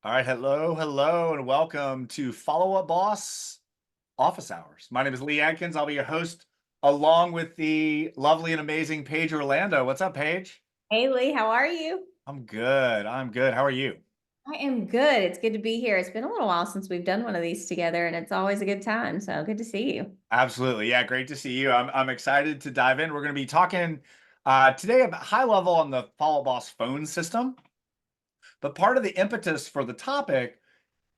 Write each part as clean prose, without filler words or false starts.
All right, hello, and welcome to Follow Up Boss Office Hours. My name is Lee Adkins. I'll be your host along with the lovely and amazing Paige Orlando. What's up, Paige? Hey Lee, how are you? I'm good. I'm good. How are you? I am good. It's good to be here. It's been a little while since we've done one of these together, and it's always a good time. So good to see you. Absolutely. Yeah, great to see you. I'm excited to dive in. We're going to be talking today about high level on the Follow Up Boss phone system. But part of the impetus for the topic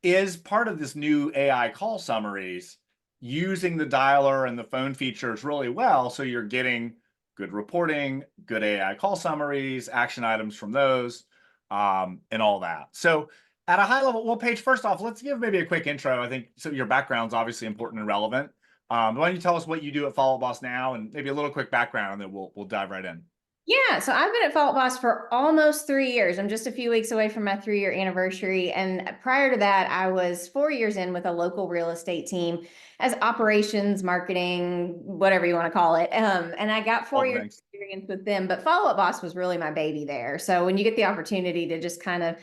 is part of this new AI call summaries using the dialer and the phone features really well. So you're getting good reporting, good AI call summaries, action items from those, and all that. So at a high level, well, Paige, first off, let's give maybe a quick intro. I think so. Your background's obviously important and relevant. Why don't you tell us what you do at Follow Up Boss now, and maybe a little quick background, and then we'll dive right in. Yeah, so I've been at Fault Boss for almost 3 years. I'm just a few weeks away from my 3-year anniversary. And prior to that, I was 4 years in with a local real estate team as operations, marketing, whatever you want to call it. And I got four All the years things. experience with them. But Follow Up Boss was really my baby there. So when you get the opportunity to just kind of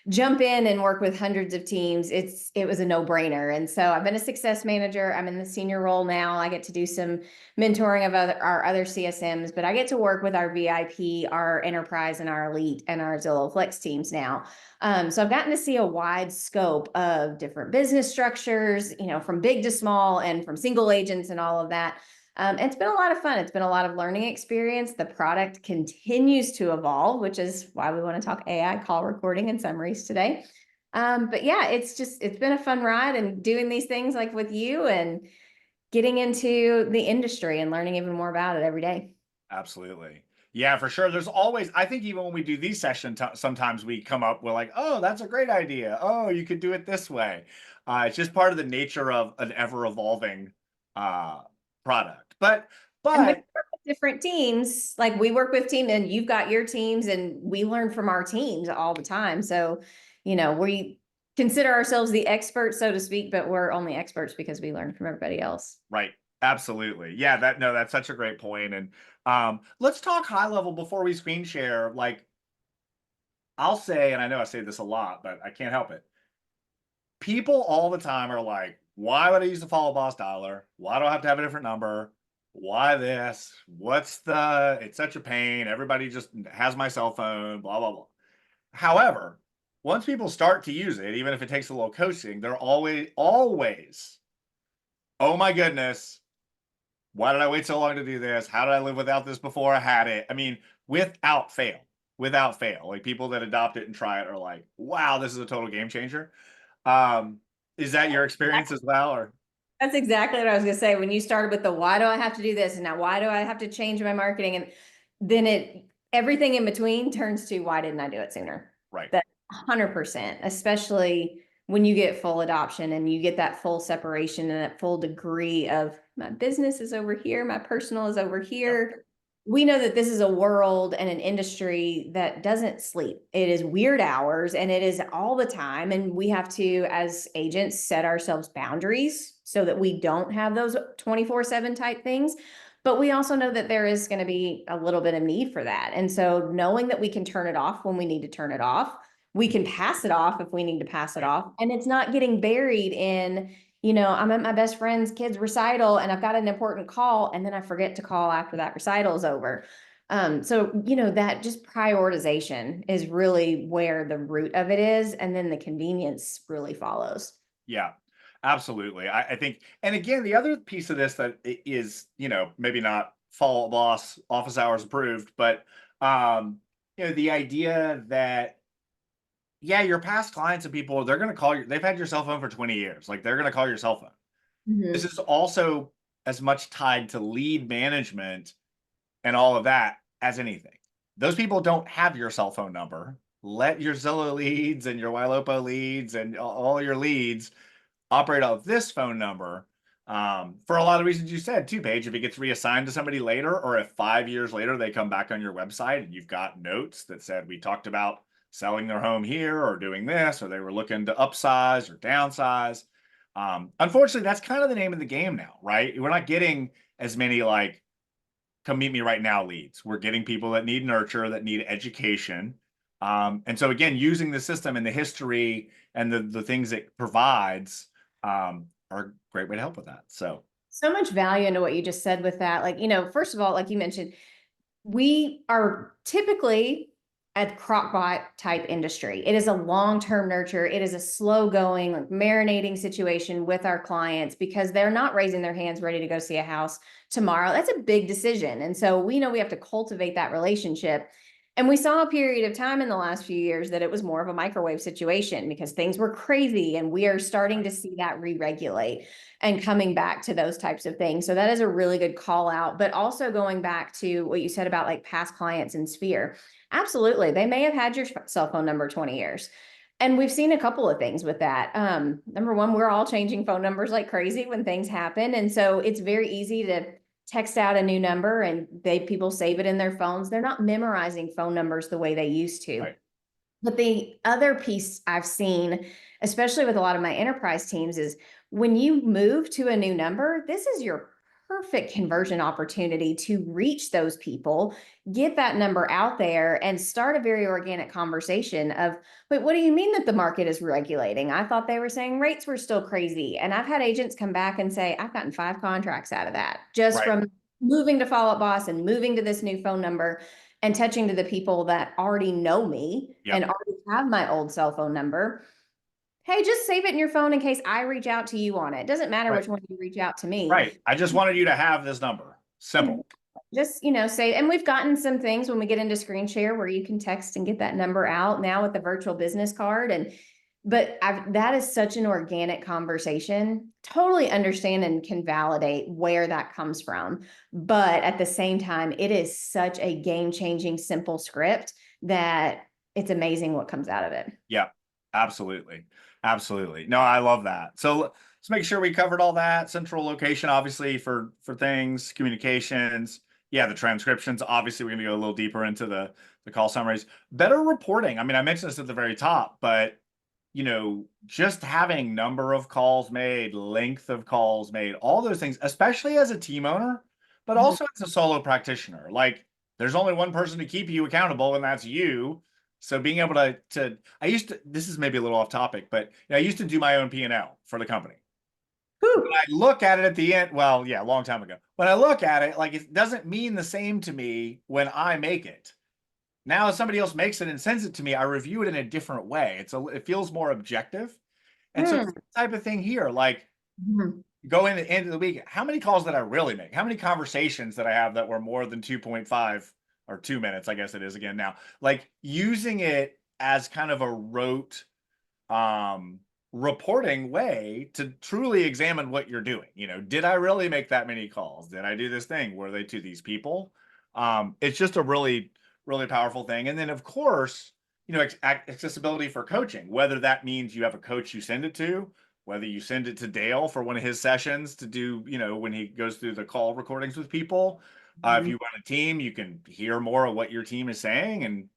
jump in and work with hundreds of teams, it was a no-brainer. And so I've been a success manager. I'm in the senior role now. I get to do some mentoring of our other CSMs, but I get to work with our VIP, our enterprise, and our elite, and our Zillow Flex teams now. So I've gotten to see a wide scope of different business structures, from big to small, and from single agents and all of that. It's been a lot of fun. It's been a lot of learning experience. The product continues to evolve, which is why we want to talk AI call recording and summaries today. But yeah, it's been a fun ride and doing these things like with you and getting into the industry and learning even more about it every day. Absolutely. Yeah, for sure. There's always, I think even when we do these sessions, sometimes we come up with like, oh, that's a great idea. Oh, you could do it this way. It's just part of the nature of an ever evolving uh, product. And when you But work with different teams, like we work with team and you've got your teams and we learn from our teams all the time. So, we consider ourselves the experts, so to speak, but we're only experts because we learn from everybody else. right, absolutely. Yeah, that's such a great point. And let's talk high level before we screen share. Like I'll say, and I know I say this a lot, but I can't help it. People all the time are like, why would I use the follow boss dialer? Why do I have to have a different number? Why this? It's such a pain. Everybody just has my cell phone, blah, blah, blah. However, once people start to use it, even if it takes a little coaching, they're always, oh my goodness, why did I wait so long to do this? How did I live without this before I had it? I mean, without fail, without fail. Like people that adopt it and try it are like, wow, this is a total game changer. Um, is that your experience as well, or That's exactly what I was going to say. When you started with the why do I have to do this? And now why do I have to change my marketing? And then everything in between turns to why didn't I do it sooner? right? That 100%, especially when you get full adoption and you get that full separation and that full degree of my business is over here, my personal is over Yep. here. We know that this is a world and an industry that doesn't sleep. It is weird hours and it is all the time. And we have to, as agents, set ourselves boundaries so that we don't have those 24/7 type things. But we also know that there is going to be a little bit of need for that. And so knowing that we can turn it off when we need to turn it off, we can pass it off if we need to pass it Right. off. And it's not getting buried in, I'm at my best friend's kid's recital and I've got an important call and then I forget to call after that recital is over. So that just prioritization is really where the root of it is. And then the convenience really follows. Yeah, absolutely. I think, and again, the other piece of this that is, maybe not follow boss office hours approved, but the idea that yeah, your past clients and people, they're going to call you. They've had your cell phone for 20 years. Like they're going to call your cell phone. This Mhm. is also as much tied to lead management and all of that as anything. Those people don't have your cell phone number. Let your Zillow leads and your Ylopo leads and all your leads operate off this phone number. For a lot of reasons you said too, Paige, if it gets reassigned to somebody later, or if 5 years later they come back on your website and you've got notes that said we talked about selling their home here or doing this, or they were looking to upsize or downsize. Unfortunately, that's kind of the name of the game now, right? We're not getting as many like come meet me right now leads. We're getting people that need nurture, that need education. And so again, using the system and the history and the things it provides are a great way to help with that. So much value into what you just said with that. Like, first of all, like you mentioned, we are typically a crockpot type industry. It is a long-term nurture. It is a slow going, like marinating situation with our clients because they're not raising their hands ready to go see a house tomorrow. That's a big decision. And so we know we have to cultivate that relationship. And we saw a period of time in the last few years that it was more of a microwave situation because things were crazy, and we are starting to see that re-regulate and coming back to those types of things. So that is a really good call out. But also going back to what you said about like past clients in Sphere, absolutely, they may have had your cell phone number 20 years. And we've seen a couple of things with that. Number one, we're all changing phone numbers like crazy when things happen. And so it's very easy to text out a new number and people save it in their phones. They're not memorizing phone numbers the way they used to. Right. But the other piece I've seen, especially with a lot of my enterprise teams, is when you move to a new number, this is your perfect conversion opportunity to reach those people, get that number out there, and start a very organic conversation of, wait, what do you mean that the market is regulating? I thought they were saying rates were still crazy. And I've had agents come back and say, I've gotten 5 contracts out of that just Right. from moving to Follow Up Boss and moving to this new phone number and touching to the people that already know me and Yep. already have my old cell phone number. Hey, just save it in your phone in case I reach out to you on it. It doesn't matter Right. which one you reach out to me. Right. I just wanted you to have this number. Simple. Just, say, and we've gotten some things when we get into screen share where you can text and get that number out now with the virtual business card. But that is such an organic conversation. Totally understand and can validate where that comes from. But at the same time, it is such a game-changing, simple script that it's amazing what comes out of it. Yeah, absolutely. Absolutely. No, I love that. So let's make sure we covered all that. Central location, obviously, for things, communications. Yeah, the transcriptions. Obviously, we're going to go a little deeper into the call summaries. Better reporting. I mean, I mentioned this at the very top, but just having number of calls made, length of calls made, all those things, especially as a team owner, but also as a solo practitioner. Like, there's only one person to keep you accountable, and that's you. So being able I used to, this is maybe a little off topic, but I used to do my own P&L for the company. When I look at it at the end, well, yeah, a long time ago. When I look at it, like, it doesn't mean the same to me when I make it. Now, if somebody else makes it and sends it to me, I review it in a different way. It feels more objective. And so it's the type of thing here, like going to the end of the week, how many calls did I really make? How many conversations did I have that were more than 2.5 or 2 minutes, I guess it is again now, like using it as kind of a rote reporting way to truly examine what you're doing. Did I really make that many calls? Did I do this thing? Were they to these people? It's just a really, really powerful thing. And then of course, accessibility for coaching, whether that means you have a coach you send it to, whether you send it to Dale for one of his sessions to do, when he goes through the call recordings with people. If you run a team, you can hear more of what your team is saying and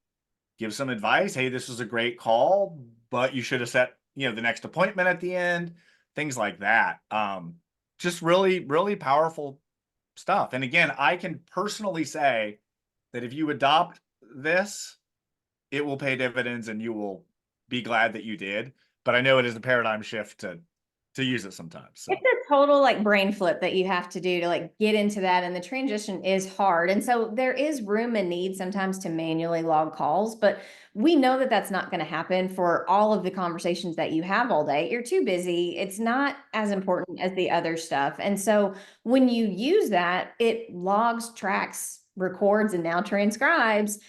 give some advice. Hey, this was a great call, but you should have set, the next appointment at the end, things like that. Just really, really powerful stuff. And again, I can personally say that if you adopt this, it will pay dividends and you will be glad that you did. But I know it is a paradigm shift to use it sometimes. So. It's a total like brain flip that you have to do to like get into that. And the transition is hard. And so there is room and need sometimes to manually log calls, but we know that that's not going to happen for all of the conversations that you have all day. You're too busy. It's not as important as the other stuff. And so when you use that, it logs, tracks, records, and now transcribes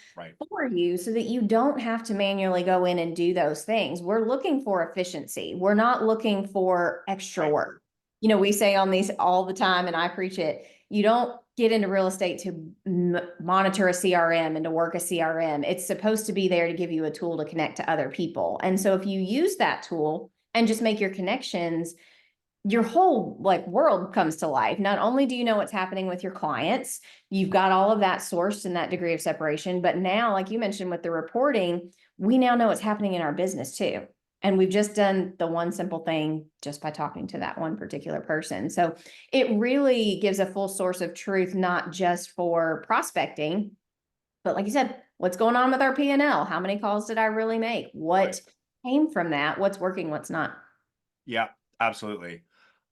for you so that you don't have to manually go in and do those things. We're looking for efficiency. We're not looking for extra work. We say on these all the time, and I preach it, you don't get into real estate to monitor a CRM and to work a CRM. It's supposed to be there to give you a tool to connect to other people. And so if you use that tool and just make your connections, your whole like world comes to life. Not only do you know what's happening with your clients, you've got all of that sourced in that degree of separation, but now, like you mentioned with the reporting, we now know what's happening in our business too. And we've just done the one simple thing just by talking to that one particular person. So it really gives a full source of truth, not just for prospecting, but like you said, What's going on with our P&L? How many calls did I really make? What Right. came from that? What's working, what's not? Yeah, absolutely.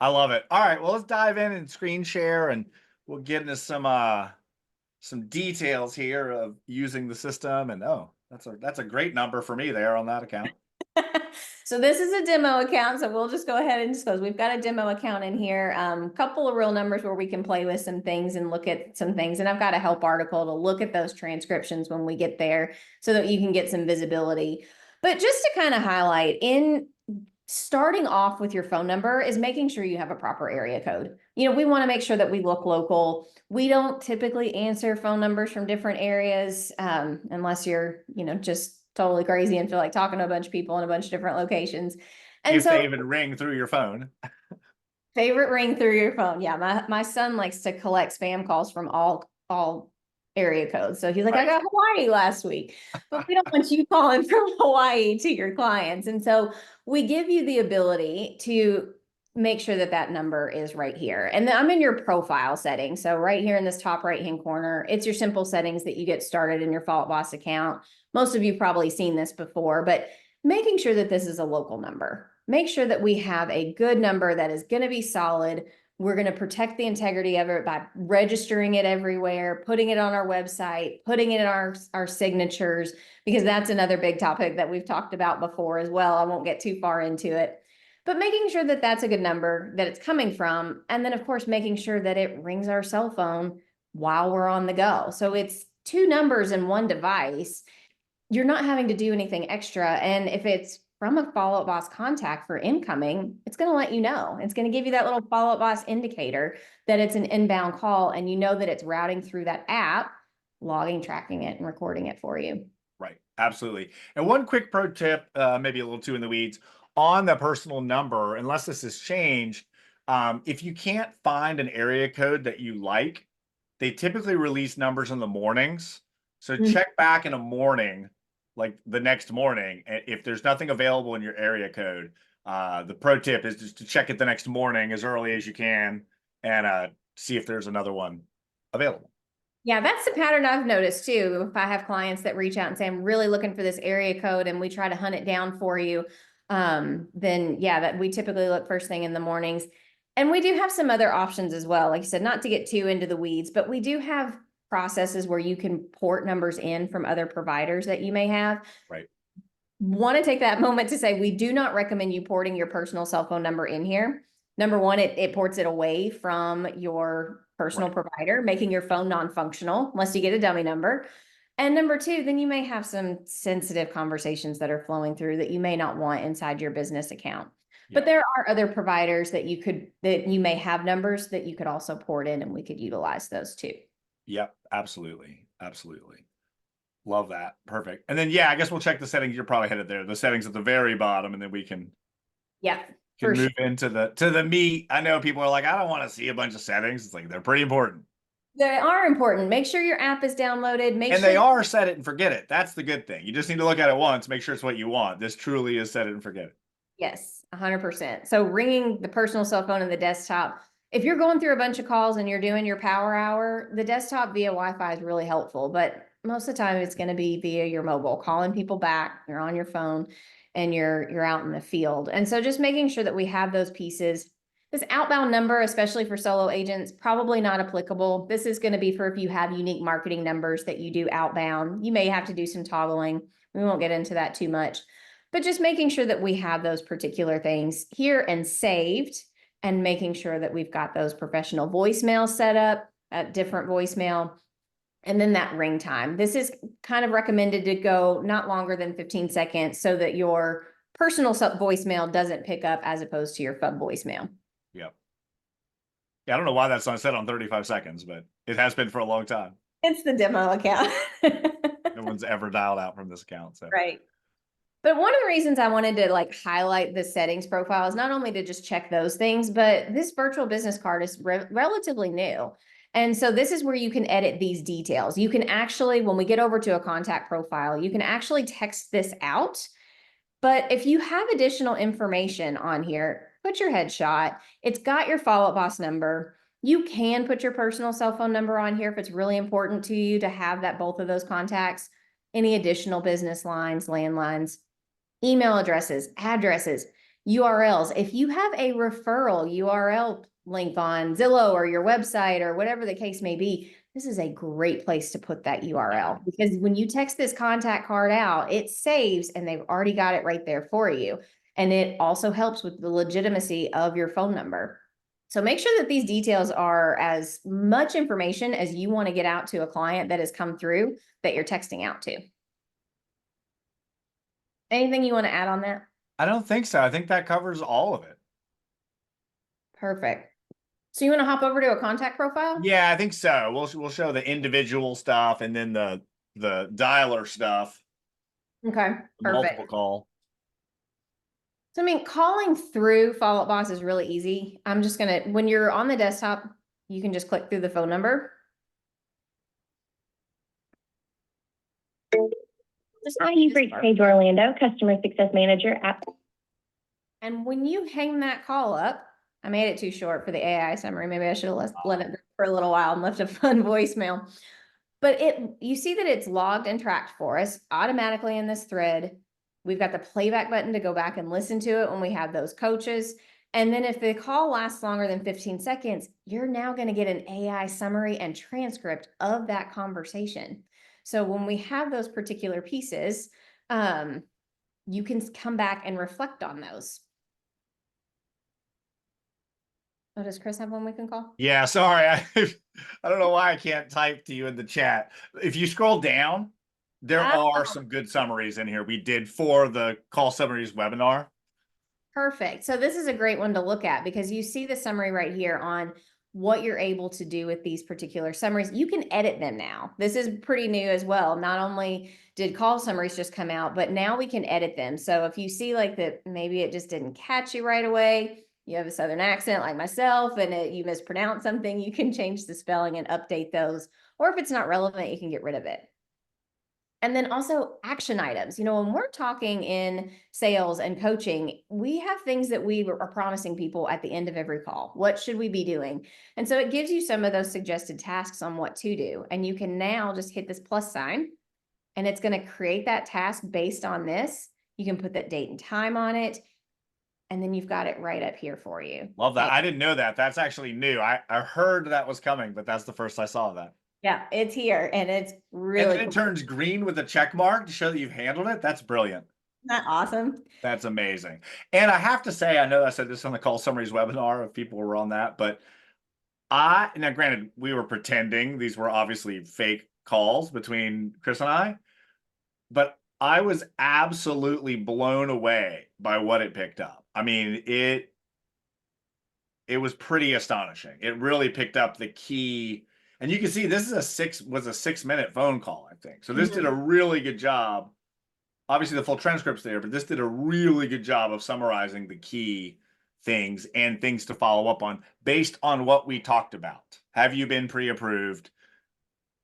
I love it. All right, well, let's dive in and screen share, and we'll get into some details here of using the system. And oh, that's a great number for me there on that account. So this is a demo account, so we'll just go ahead and disclose. We've got a demo account in here, couple of real numbers where we can play with some things and look at some things. And I've got a help article to look at those transcriptions when we get there so that you can get some visibility. But just to kind of highlight, in starting off with your phone number is making sure you have a proper area code. You know, we want to make sure that we look local. We don't typically answer phone numbers from different areas unless you're, you know, just totally crazy and feel like talking to a bunch of people in a bunch of different locations. And If they so even ring through your phone. favorite ring through your phone. Yeah, my son likes to collect spam calls from all area codes. So he's like, I Right. got Hawaii last week, but we don't want you calling from Hawaii to your clients. And so we give you the ability to make sure that that number is right here. And then I'm in your profile settings. So right here in this top right-hand corner, it's your simple settings that you get started in your Follow Up Boss account. Most of you probably seen this before, but making sure that this is a local number. Make sure that we have a good number that is going to be solid. We're going to protect the integrity of it by registering it everywhere, putting it on our website, putting it in our signatures, because that's another big topic that we've talked about before as well. I won't get too far into it, but making sure that that's a good number that it's coming from. And then of course, making sure that it rings our cell phone while we're on the go. So it's two numbers in one device. You're not having to do anything extra. And if it's from a Follow Up Boss contact for incoming, it's going to let you know. It's going to give you that little Follow Up Boss indicator that it's an inbound call, and you know that it's routing through that app, logging, tracking it, and recording it for you. Right. Absolutely. And one quick pro tip, maybe a little too in the weeds, on the personal number, unless this has changed, if you can't find an area code that you like, they typically release numbers in the mornings. So check back in a morning, like the next morning. And if there's nothing available in your area code, the pro tip is just to check it the next morning as early as you can and see if there's another one available. Yeah, that's the pattern I've noticed too. If I have clients that reach out and say, I'm really looking for this area code, and we try to hunt it down for you, then yeah, that we typically look first thing in the mornings. And we do have some other options as well. Like I said, not to get too into the weeds, but we do have processes where you can port numbers in from other providers that you may have. Right. Want to take that moment to say, we do not recommend you porting your personal cell phone number in here. Number one, it ports it away from your personal provider, making your phone non-functional unless you get a dummy number. And number two, then you may have some sensitive conversations that are flowing through that you may not want inside your business account. But there are other providers that you may have numbers that you could also port in, and we could utilize those too. Yep. Absolutely. Absolutely. Love that. Perfect. And then, yeah, I guess we'll check the settings. You're probably headed there. The settings at the very bottom, and then we can Yeah, move into the meat. I know people are like, I don't want to see a bunch of settings. It's like, they're pretty important. They are important. Make sure your app is downloaded. And they are set it and forget it. That's the good thing. You just need to look at it once, make sure it's what you want. This truly is set it and forget it. Yes, 100%. So ringing the personal cell phone and the desktop, if you're going through a bunch of calls and you're doing your power hour, the desktop via Wi-Fi is really helpful, but most of the time it's going to be via your mobile, calling people back, you're on your phone, and you're out in the field. And so just making sure that we have those pieces. This outbound number, especially for solo agents, probably not applicable. This is going to be for if you have unique marketing numbers that you do outbound. You may have to do some toggling. We won't get into that too much, but just making sure that we have those particular things here and saved, and making sure that we've got those professional voicemails set up at different voicemail. And then that ring time. This is kind of recommended to go not longer than 15 seconds so that your personal voicemail doesn't pick up as opposed to your FUB voicemail. Yep. Yeah, I don't know why that's not set on 35 seconds, but it has been for a long time. It's the demo account. No one's ever dialed out from this account. So. Right. But one of the reasons I wanted to like highlight the settings profile is not only to just check those things, but this virtual business card is relatively new. And so this is where you can edit these details. You can actually, when we get over to a contact profile, you can actually text this out. But if you have additional information on here, put your headshot. It's got your Follow Up Boss number. You can put your personal cell phone number on here if it's really important to you to have that both of those contacts. any additional business lines, landlines, email addresses, addresses, URLs. If you have a referral URL link on Zillow or your website or whatever the case may be, this is a great place to put that URL, because when you text this contact card out, it saves and they've already got it right there for you. And it also helps with the legitimacy of your phone number. So make sure that these details are as much information as you want to get out to a client that has come through that you're texting out to. Anything you want to add on that? I don't think so. I think that covers all of it. Perfect. So you want to hop over to a contact profile? Yeah, I think so. We'll show the individual stuff and then the dialer stuff, Okay, the perfect. multiple call. So I mean, calling through Follow Up Boss is really easy. I'm just gonna, when you're on the desktop, you can just click through the phone number. Hi, you've reached Paige Orlando, Customer Success Manager at. And when you hang that call up, I made it too short for the AI summary. Maybe I should have let it go for a little while and left a fun voicemail. But you see that it's logged and tracked for us automatically in this thread. We've got the playback button to go back and listen to it when we have those coaches. And then if the call lasts longer than 15 seconds, you're now going to get an AI summary and transcript of that conversation. So when we have those particular pieces, you can come back and reflect on those. Oh, does Chris have one we can call? Yeah, sorry. I don't know why I can't type to you in the chat. If you scroll down, there are some good summaries in here we did for the call summaries webinar. Perfect. So this is a great one to look at, because you see the summary right here on what you're able to do with these particular summaries. You can edit them now. This is pretty new as well. Not only did call summaries just come out, but now we can edit them. So if you see like that, maybe it just didn't catch you right away, you have a Southern accent like myself, and you mispronounce something, you can change the spelling and update those. Or if it's not relevant, you can get rid of it. And then also action items. When we're talking in sales and coaching, we have things that we are promising people at the end of every call. What should we be doing? And so it gives you some of those suggested tasks on what to do. And you can now just hit this plus sign, and it's going to create that task based on this. You can put that date and time on it, and then you've got it right up here for you. Love that. I didn't know that. That's actually new. I heard that was coming, but that's the first I saw of that. Yeah, it's here, and it's really And it turns green with a check mark to show that you've handled it. That's brilliant. Isn't that awesome? That's amazing. And I have to say, I know I said this on the call summaries webinar if people were on that, but now granted, we were pretending these were obviously fake calls between Chris and I, but I was absolutely blown away by what it picked up. I mean, it was pretty astonishing. It really picked up the key. And you can see this is was a 6-minute phone call, I think. So this did a really good job. Obviously, the full transcript's there, but this did a really good job of summarizing the key things and things to follow up on based on what we talked about. Have you been pre-approved?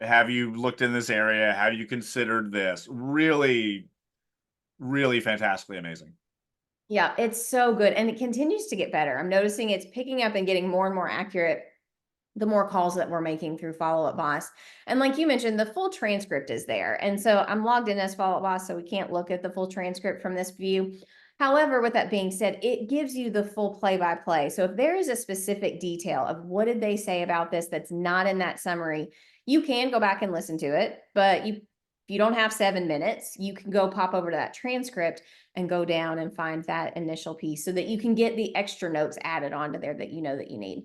Have you looked in this area? Have you considered this? Really, really fantastically amazing. Yeah, it's so good. And it continues to get better. I'm noticing it's picking up and getting more and more accurate the more calls that we're making through Follow Up Boss. And like you mentioned, the full transcript is there. And so I'm logged in as Follow Up Boss, so we can't look at the full transcript from this view. However, with that being said, it gives you the full play-by-play. So if there is a specific detail of what did they say about this that's not in that summary, you can go back and listen to it. But if you don't have 7 minutes, you can go pop over to that transcript and go down and find that initial piece so that you can get the extra notes added onto there that you know that you need.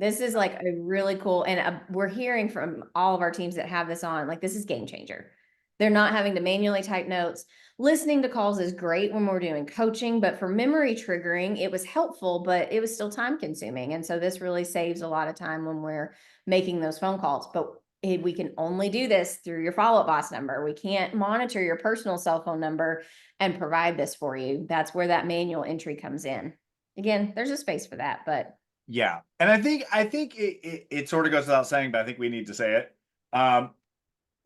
This is like a really cool, and we're hearing from all of our teams that have this on, like, this is game changer. They're not having to manually type notes. Listening to calls is great when we're doing coaching, but for memory triggering, it was helpful, but it was still time consuming. And so this really saves a lot of time when we're making those phone calls. But we can only do this through your Follow Up Boss number. We can't monitor your personal cell phone number and provide this for you. That's where that manual entry comes in. Again, there's a space for that, but yeah. And I think it sort of goes without saying, but I think we need to say it.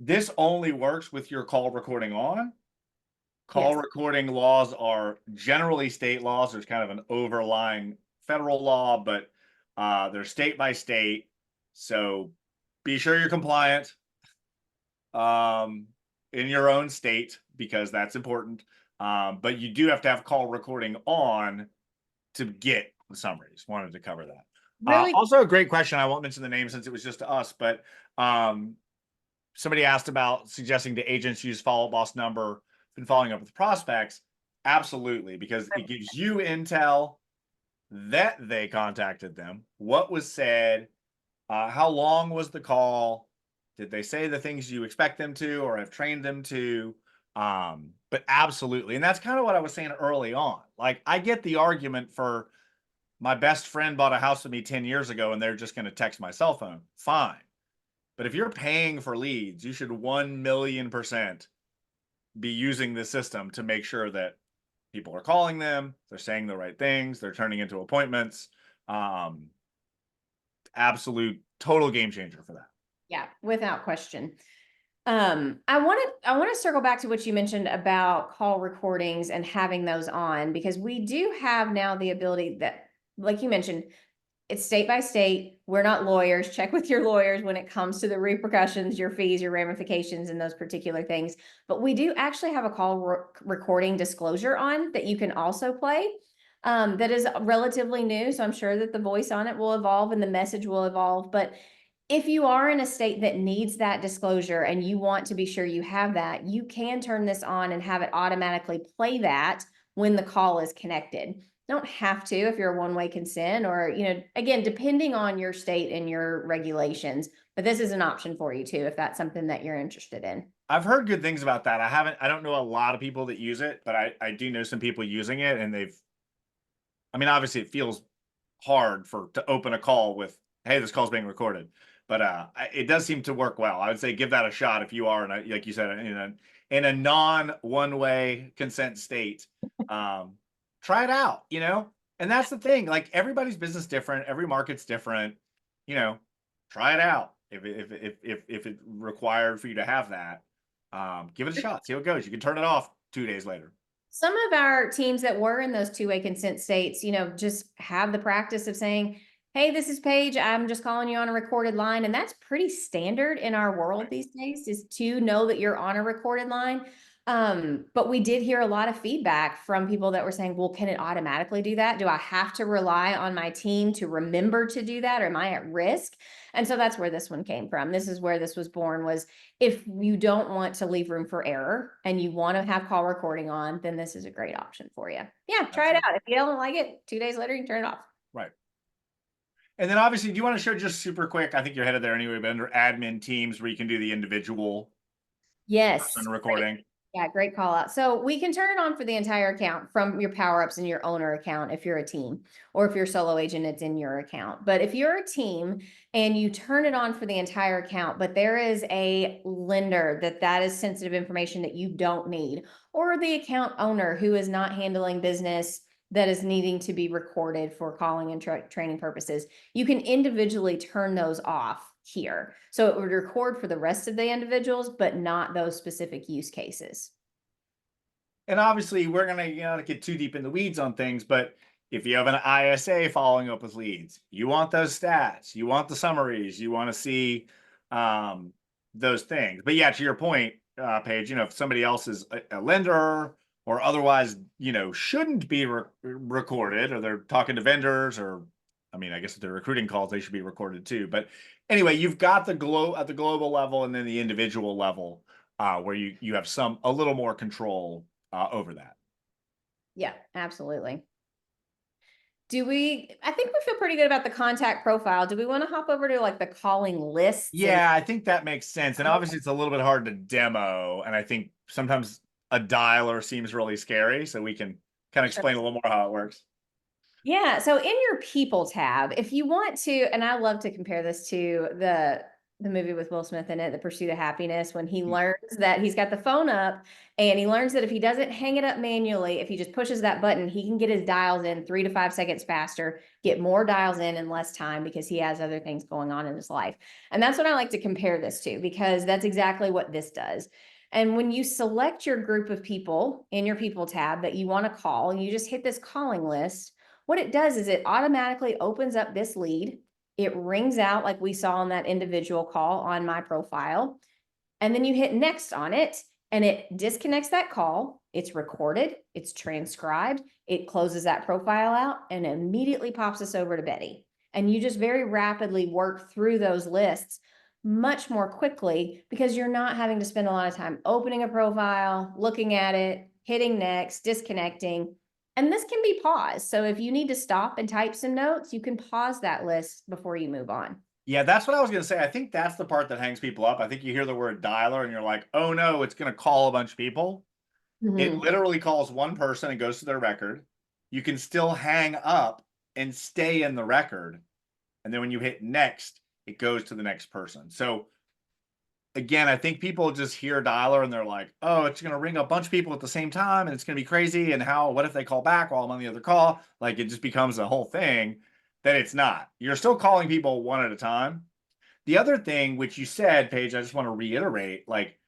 This only works with your call recording on. Call recording laws are generally state laws. There's kind of an overlying federal law, but they're state by state. So be sure you're compliant. in your own state because that's important. But you do have to have call recording on to get the summaries. Wanted to cover that. Really, Also a great question. I won't mention the name since it was just to us, but somebody asked about suggesting to agents use follow up boss number and following up with prospects. Absolutely, because it gives you intel that they contacted them, what was said, how long was the call, did they say the things you expect them to or have trained them to. But absolutely, and that's kind of what I was saying early on. Like, I get the argument for my best friend bought a house with me 10 years ago and they're just going to text my cell phone. Fine. But if you're paying for leads, you should 1,000,000% be using the system to make sure that people are calling them, they're saying the right things, they're turning into appointments. Absolute total game changer for that. yeah, without question. I want to circle back to what you mentioned about call recordings and having those on, because we do have now the ability that, like you mentioned, it's state by state. We're not lawyers. Check with your lawyers when it comes to the repercussions, your fees, your ramifications, and those particular things. But we do actually have a call recording disclosure on that you can also play. That is relatively new. So I'm sure that the voice on it will evolve and the message will evolve. But if you are in a state that needs that disclosure and you want to be sure you have that, you can turn this on and have it automatically play that when the call is connected. Don't have to if you're a one-way consent, or, again, depending on your state and your regulations, but this is an option for you too, if that's something that you're interested in. I've heard good things about that. I don't know a lot of people that use it, but I do know some people using it, and obviously it feels hard to open a call with, hey, this call's being recorded. But it does seem to work well. I would say give that a shot if you are like you said, in a non one-way consent state. Try it out, and that's the thing. Like, everybody's business different, every market's different. Try it out if it's required for you to have that. Give it a shot, see how it goes. You can turn it off 2 days later. Some of our teams that were in those two-way consent states, just have the practice of saying, hey, this is Paige, I'm just calling you on a recorded line. And that's pretty standard in our world these days, is to know that you're on a recorded line. But we did hear a lot of feedback from people that were saying, well, can it automatically do that? Do I have to rely on my team to remember to do that? Or am I at risk? And so that's where this one came from. This is where this was born, was if you don't want to leave room for error and you want to have call recording on, then this is a great option for you. Yeah, try it out. If you don't like it, 2 days later, you can turn it off. Right. And then obviously, do you want to show just super quick? I think you're headed there anyway, but under admin teams where you can do the individual person recording. Great. Yeah, great call out. So we can turn it on for the entire account from your power ups in your owner account if you're a team, or if you're a solo agent, it's in your account. But if you're a team and you turn it on for the entire account, but there is a lender that is sensitive information that you don't need, or the account owner who is not handling business that is needing to be recorded for calling and training purposes, you can individually turn those off here. So it would record for the rest of the individuals, but not those specific use cases. And obviously, we're gonna not get too deep in the weeds on things, but if you have an ISA following up with leads, you want those stats, you want the summaries, you want to see those things. But yeah, to your point, Paige, if somebody else is a lender or otherwise, shouldn't be recorded, or they're talking to vendors, or I guess if they're recruiting calls, they should be recorded too. But anyway, you've got at the global level and then the individual level, where you have a little more control over that. Yeah, absolutely. I think we feel pretty good about the contact profile. Do we want to hop over to like the calling list? Yeah, I think that makes sense. And obviously it's a little bit hard to demo. And I think sometimes a dialer seems really scary. So we can kind of explain a little more how it works. Yeah. So in your people tab, if you want to, and I love to compare this to the movie with Will Smith in it, The Pursuit of Happiness, when he learns that he's got the phone up and he learns that if he doesn't hang it up manually, if he just pushes that button, he can get his dials in 3 to 5 seconds faster, get more dials in less time, because he has other things going on in his life. And that's what I like to compare this to, because that's exactly what this does. And when you select your group of people in your people tab that you want to call, and you just hit this calling list, what it does is it automatically opens up this lead. It rings out like we saw on that individual call on my profile. and then you hit next on it, and it disconnects that call. It's recorded, it's transcribed, it closes that profile out, and immediately pops us over to Betty. And you just very rapidly work through those lists much more quickly because you're not having to spend a lot of time opening a profile, looking at it, hitting next, disconnecting. And this can be paused. So if you need to stop and type some notes, you can pause that list before you move on. Yeah, that's what I was going to say. I think that's the part that hangs people up. I think you hear the word dialer and you're like, oh no, it's going to call a bunch of people. It literally calls one person and goes to their record. You can still hang up and stay in the record. And then when you hit next, it goes to the next person. So again, I think people just hear dialer and they're like, oh, it's going to ring a bunch of people at the same time and it's going to be crazy. And what if they call back while I'm on the other call? Like it just becomes a whole thing that it's not. You're still calling people one at a time. The other thing, which you said, Paige, I just want to reiterate, like,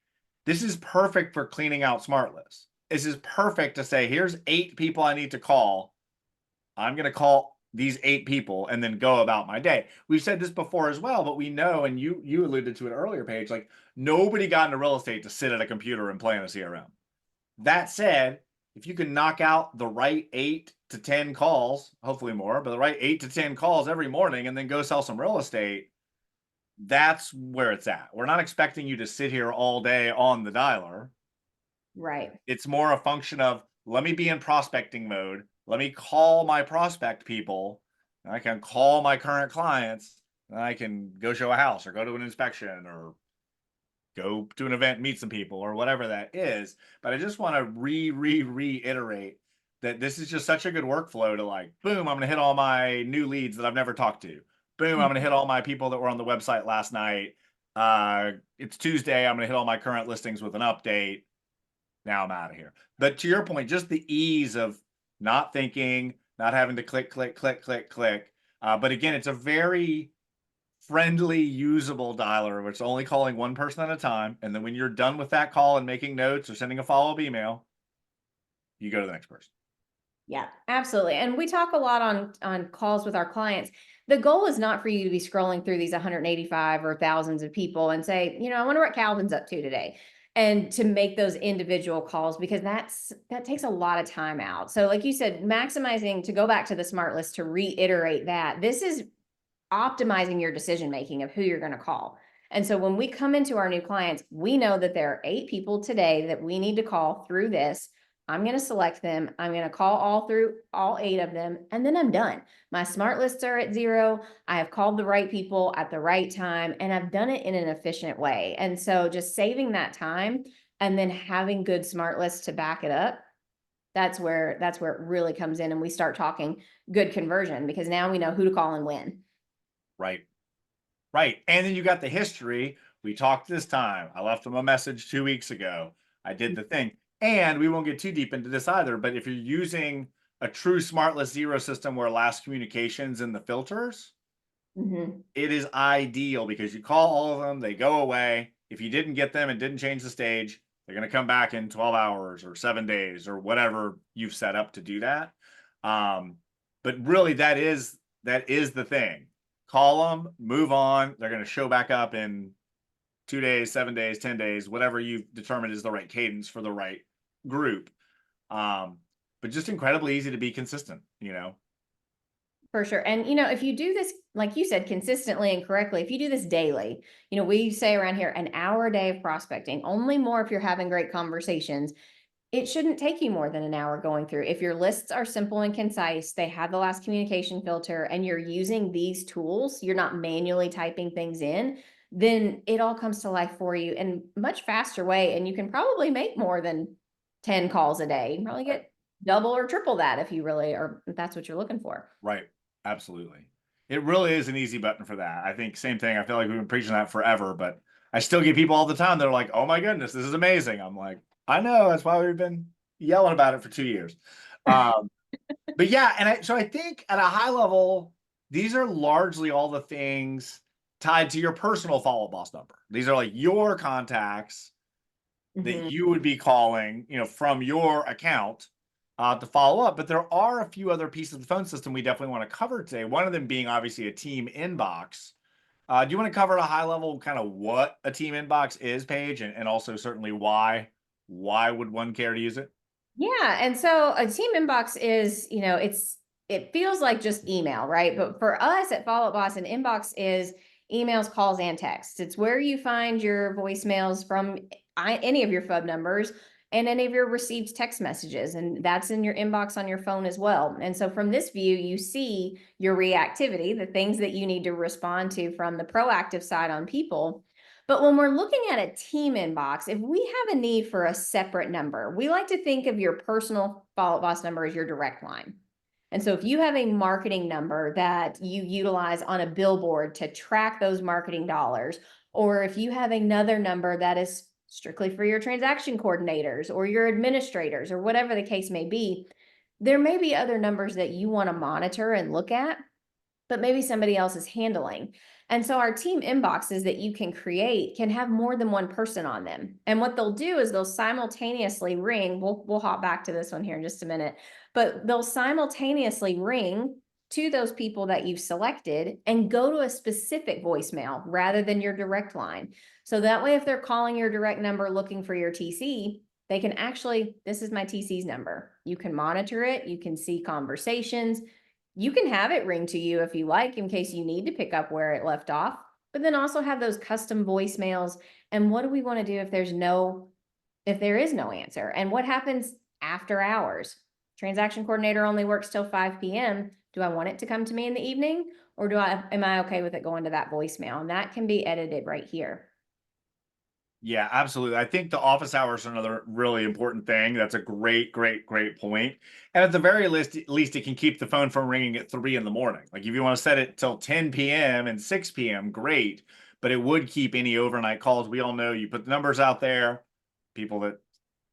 this is perfect for cleaning out smart lists. This is perfect to say, here's 8 people I need to call. I'm going to call these 8 people and then go about my day. We've said this before as well, but we know, and you alluded to it earlier, Paige, like nobody got into real estate to sit at a computer and play in a CRM. That said, if you can knock out the right 8 to 10 calls, hopefully more, but the right 8 to 10 calls every morning and then go sell some real estate, that's where it's at. We're not expecting you to sit here all day on the dialer. Right. It's more a function of, let me be in prospecting mode. Let me call my prospect people. I can call my current clients. And I can go show a house or go to an inspection or go to an event, meet some people or whatever that is. But I just want to reiterate that this is just such a good workflow to like, boom, I'm going to hit all my new leads that I've never talked to. Boom, I'm going to hit all my people that were on the website last night. It's Tuesday. I'm going to hit all my current listings with an update. Now I'm out of here. But to your point, just the ease of not thinking, not having to click. But again, it's a very friendly, usable dialer, which is only calling one person at a time. And then when you're done with that call and making notes or sending a follow-up email, you go to the next person. Yeah, absolutely. And we talk a lot on calls with our clients. The goal is not for you to be scrolling through these 185 or thousands of people and say, I wonder what Calvin's up to today. And to make those individual calls, because that takes a lot of time out. So like you said, maximizing, to go back to the smart list, to reiterate that this is optimizing your decision-making of who you're going to call. And so when we come into our new clients, we know that there are 8 people today that we need to call through this. I'm going to select them. I'm going to call all 8 of them, and then I'm done. My smart lists are at 0. I have called the right people at the right time, and I've done it in an efficient way. And so just saving that time and then having good smart lists to back it up, that's where it really comes in. And we start talking good conversion because now we know who to call and when. Right. And then you got the history. We talked this time. I left them a message 2 weeks ago. I did the thing. And we won't get too deep into this either, but if you're using a true SmartList 0 system where last communications in the filters, it is ideal because you call all of them, they go away. If you didn't get them and didn't change the stage, they're going to come back in 12 hours or 7 days or whatever you've set up to do that. But really that is the thing. Call them, move on. They're going to show back up in 2 days, 7 days, 10 days, whatever you've determined is the right cadence for the right group. But just incredibly easy to be consistent, For sure. And, if you do this, like you said, consistently and correctly, if you do this daily, we say around here, an hour a day of prospecting, only more if you're having great conversations. It shouldn't take you more than an hour going through. If your lists are simple and concise, they have the last communication filter, and you're using these tools, you're not manually typing things in, then it all comes to life for you in a much faster way. And you can probably make more than 10 calls a day. You can probably get double or triple that if that's what you're looking for. Right. Absolutely. It really is an easy button for that. I think same thing. I feel like we've been preaching that forever, but I still get people all the time that are like, oh my goodness, this is amazing. I'm like, I know, that's why we've been yelling about it for 2 years. But yeah, and so I think at a high level, these are largely all the things tied to your personal follow boss number. These are like your contacts that you would be calling, from your account to follow up. But there are a few other pieces of the phone system we definitely want to cover today. One of them being obviously a team inbox. Do you want to cover at a high level kind of what a team inbox is, Paige, and also certainly why? Why would one care to use it? Yeah, and so a team inbox is, it feels like just email, right? But for us at Follow Up Boss, an inbox is emails, calls, and texts. It's where you find your voicemails from any of your FUB numbers and any of your received text messages, and that's in your inbox on your phone as well. And so from this view, you see your reactivity, the things that you need to respond to from the proactive side on people. But when we're looking at a team inbox, if we have a need for a separate number, we like to think of your personal Follow Up Boss number as your direct line. And so if you have a marketing number that you utilize on a billboard to track those marketing dollars, or if you have another number that is strictly for your transaction coordinators or your administrators or whatever the case may be, there may be other numbers that you want to monitor and look at, but maybe somebody else is handling. And so our team inboxes that you can create can have more than one person on them. And what they'll do is they'll simultaneously ring. We'll hop back to this one here in just a minute, but they'll simultaneously ring to those people that you've selected and go to a specific voicemail rather than your direct line. So that way, if they're calling your direct number looking for your TC, they can actually, this is my TC's number. You can monitor it. You can see conversations. You can have it ring to you if you like, in case you need to pick up where it left off, but then also have those custom voicemails. And what do we want to do if there is no answer? And what happens after hours? Transaction coordinator only works till 5 p.m. Do I want it to come to me in the evening, or am I okay with it going to that voicemail? And that can be edited right here. Yeah, absolutely. I think the office hours are another really important thing. That's a great point. And at the very least, it can keep the phone from ringing at 3 in the morning. Like if you want to set it till 10 p.m. and 6 p.m., great. But it would keep any overnight calls. We all know you put the numbers out there, people that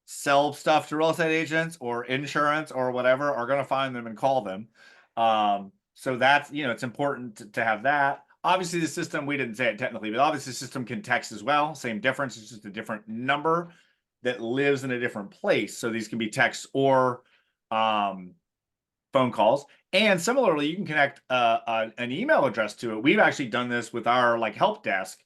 sell stuff to real estate agents or insurance or whatever are going to find them and call them. So that's, it's important to have that. Obviously, the system, we didn't say it technically, but obviously the system can text as well. Same difference. It's just a different number that lives in a different place. So these can be texts or phone calls. And similarly, you can connect an email address to it. We've actually done this with our help desk.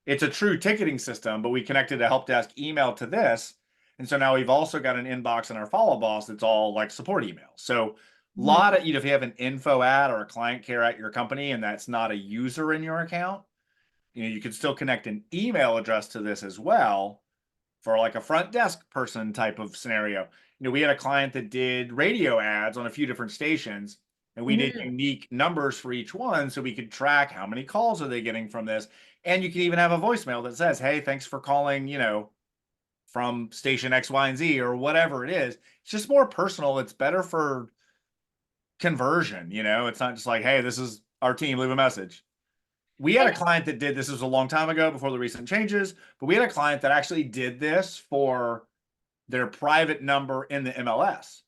It's a true ticketing system, but we connected a help desk email to this. And so now we've also got an inbox in our Follow Boss that's all like support emails. So a lot of, if you have an info ad or a client care at your company and that's not a user in your account, you can still connect an email address to this as well for like a front desk person type of scenario. We had a client that did radio ads on a few different stations and we did unique numbers for each one so we could track how many calls are they getting from this. And you can even have a voicemail that says, hey, thanks for calling, from station X, Y, and Z or whatever it is. It's just more personal. It's better for conversion. It's not just like, hey, this is our team, leave a message. We had a client that did this was a long time ago before the recent changes, but we had a client that actually did this for their private number in the MLS.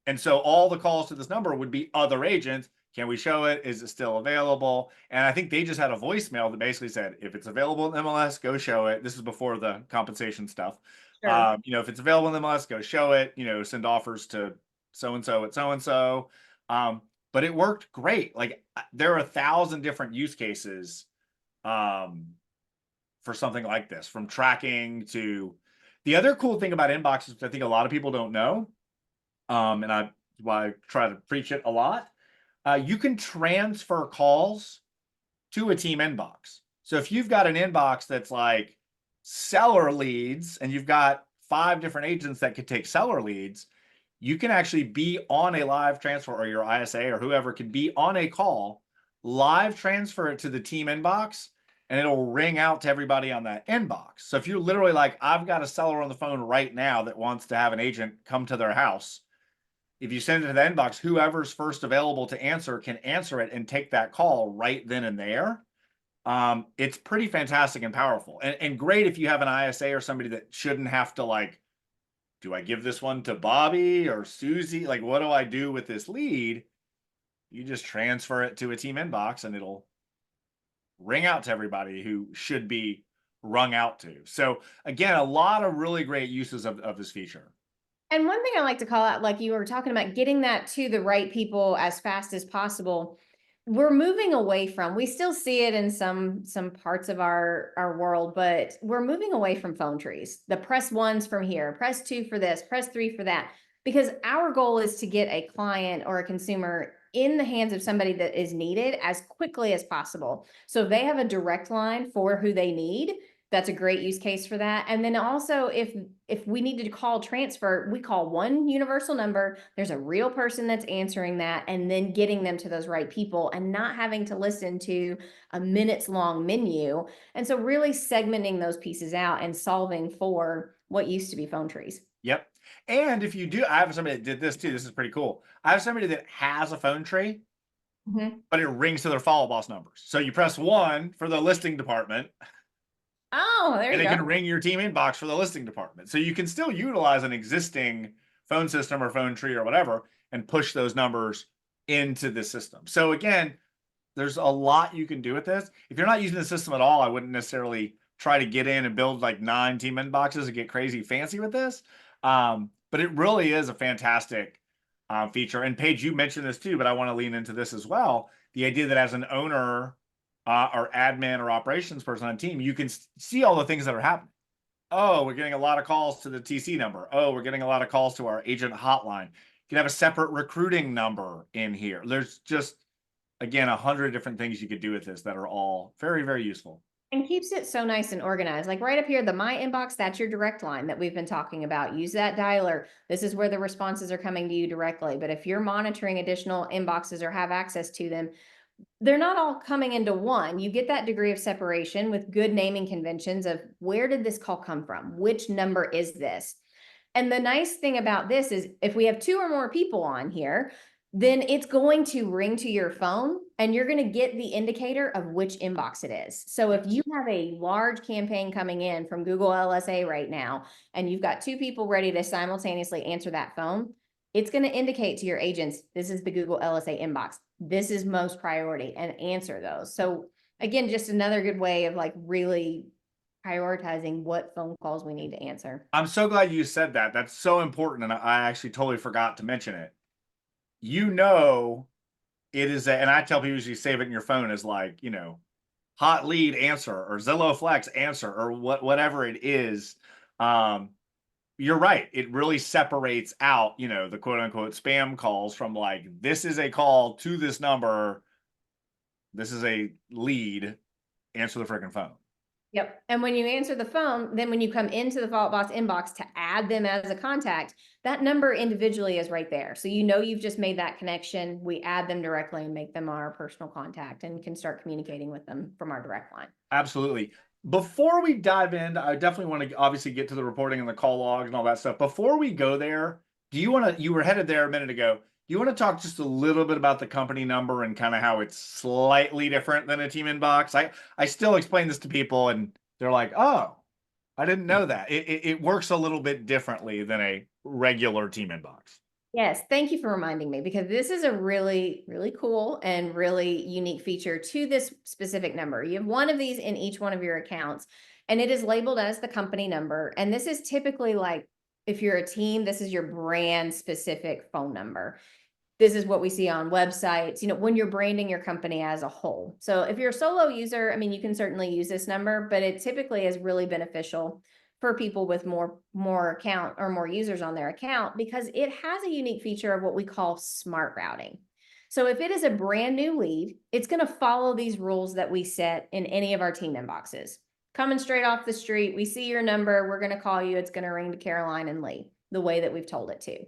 And so all the calls to this number would be other agents. Can we show it? Is it still available? And I think they just had a voicemail that basically said, if it's available in MLS, go show it. This is before the compensation stuff. Sure. If it's available in MLS, go show it, send offers to so-and-so at so-and-so. But it worked great. Like there are 1,000 different use cases for something like this, from tracking to the other cool thing about inboxes, which I think a lot of people don't know. And I try to preach it a lot. You can transfer calls to a team inbox. So if you've got an inbox that's like seller leads and you've got 5 different agents that could take seller leads, you can actually be on a live transfer, or your ISA or whoever can be on a call, live transfer it to the team inbox, and it'll ring out to everybody on that inbox. So if you're literally like, I've got a seller on the phone right now that wants to have an agent come to their house, if you send it to the inbox, whoever's first available to answer can answer it and take that call right then and there. It's pretty fantastic and powerful, and great if you have an ISA or somebody that shouldn't have to like, do I give this one to Bobby or Susie? Like, what do I do with this lead? You just transfer it to a team inbox and it'll ring out to everybody who should be rung out to. So again, a lot of really great uses of this feature. And one thing I like to call out, like you were talking about, getting that to the right people as fast as possible. we're moving away from, we still see it in some parts of our world, but we're moving away from phone trees. The press ones from here, press 2 for this, press 3 for that, because our goal is to get a client or a consumer in the hands of somebody that is needed as quickly as possible. So if they have a direct line for who they need, that's a great use case for that. And then also if we need to call transfer, we call one universal number. There's a real person that's answering that, and then getting them to those right people and not having to listen to a minutes long menu. And so really segmenting those pieces out and solving for what used to be phone trees. Yep. And if you do, I have somebody that did this too. This is pretty cool. I have somebody that has a phone tree, but it rings to their follow boss numbers. So you press 1 for the listing department. Oh, there you And go. it can ring your team inbox for the listing department. So you can still utilize an existing phone system or phone tree or whatever and push those numbers into the system. So again, there's a lot you can do with this. If you're not using the system at all, I wouldn't necessarily try to get in and build like 9 team inboxes and get crazy fancy with this. But it really is a fantastic feature. And Paige, you mentioned this too, but I want to lean into this as well. The idea that as an owner or admin or operations person on team, you can see all the things that are happening. Oh, we're getting a lot of calls to the TC number. Oh, we're getting a lot of calls to our agent hotline. You can have a separate recruiting number in here. There's just, again, 100 different things you could do with this that are all very, very useful. And keeps it so nice and organized. Like right up here, the My Inbox, that's your direct line that we've been talking about. Use that dialer. This is where the responses are coming to you directly. But if you're monitoring additional inboxes or have access to them, they're not all coming into one. You get that degree of separation with good naming conventions of where did this call come from? Which number is this? And the nice thing about this is if we have 2 or more people on here, then it's going to ring to your phone and you're going to get the indicator of which inbox it is. So if you have a large campaign coming in from Google LSA right now, and you've got 2 people ready to simultaneously answer that phone, it's going to indicate to your agents, this is the Google LSA inbox. This is most priority, and answer those. So again, just another good way of like really prioritizing what phone calls we need to answer. I'm so glad you said that. That's so important. And I actually totally forgot to mention it. You know, it is, and I tell people usually save it in your phone as like, hot lead answer or Zillow Flex answer or whatever it is. You're right. It really separates out, the quote unquote spam calls from like, this is a call to this number. This is a lead. Answer the freaking phone. Yep. And when you answer the phone, then when you come into the Follow Up Boss inbox to add them as a contact, that number individually is right there. So you've just made that connection. We add them directly and make them our personal contact and can start communicating with them from our direct line. Absolutely. Before we dive in, I definitely want to obviously get to the reporting and the call logs and all that stuff. Before we go there, you were headed there a minute ago. Do you want to talk just a little bit about the company number and kind of how it's slightly different than a team inbox? I still explain this to people and they're like, oh, I didn't know that. It works a little bit differently than a regular team inbox. Yes, thank you for reminding me, because this is a really, really cool and really unique feature to this specific number. You have one of these in each one of your accounts, and it is labeled as the company number. And this is typically like, if you're a team, this is your brand specific phone number. This is what we see on websites, when you're branding your company as a whole. So if you're a solo user, I mean, you can certainly use this number, but it typically is really beneficial for people with more account or more users on their account, because it has a unique feature of what we call smart routing. So if it is a brand new lead, it's going to follow these rules that we set in any of our team inboxes. Coming straight off the street, we see your number, we're going to call you, it's going to ring to Caroline and Lee, the way that we've told it to.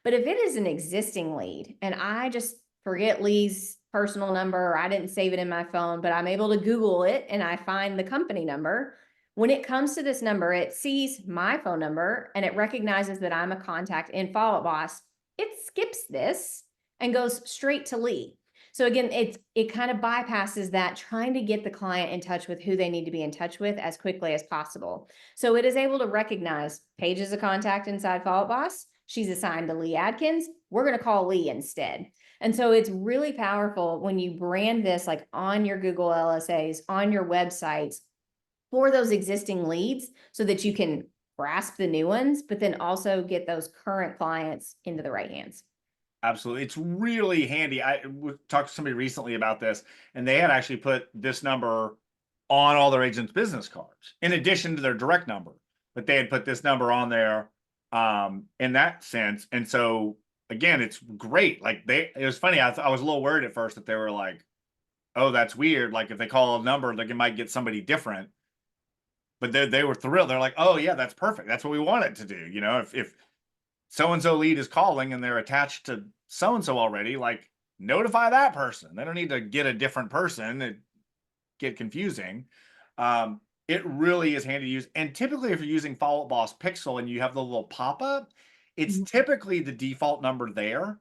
But if it is an existing lead and I just forget Lee's personal number, or I didn't save it in my phone, but I'm able to Google it and I find the company number, when it comes to this number, it sees my phone number and it recognizes that I'm a contact in Follow Up Boss. It skips this and goes straight to Lee. So again, it kind of bypasses that, trying to get the client in touch with who they need to be in touch with as quickly as possible. So it is able to recognize Paige is a contact inside Follow Up Boss. She's assigned to Lee Adkins. We're going to call Lee instead. And so it's really powerful when you brand this like on your Google LSAs, on your websites, for those existing leads, so that you can grasp the new ones, but then also get those current clients into the right hands. Absolutely. It's really handy. Talked to somebody recently about this, and they had actually put this number on all their agents' business cards in addition to their direct number. But they had put this number on there in that sense. And so again, it's great. Like it was funny. I was a little worried at first that they were like, oh, that's weird. Like if they call a number, they might get somebody different. But they were thrilled. They're like, oh yeah, that's perfect. That's what we want it to do. You know, if so-and-so lead is calling and they're attached to so-and-so already, like notify that person. They don't need to get a different person. It get confusing. It really is handy to use. And typically if you're using Follow Up Boss Pixel and you have the little pop-up, it's typically the default number there.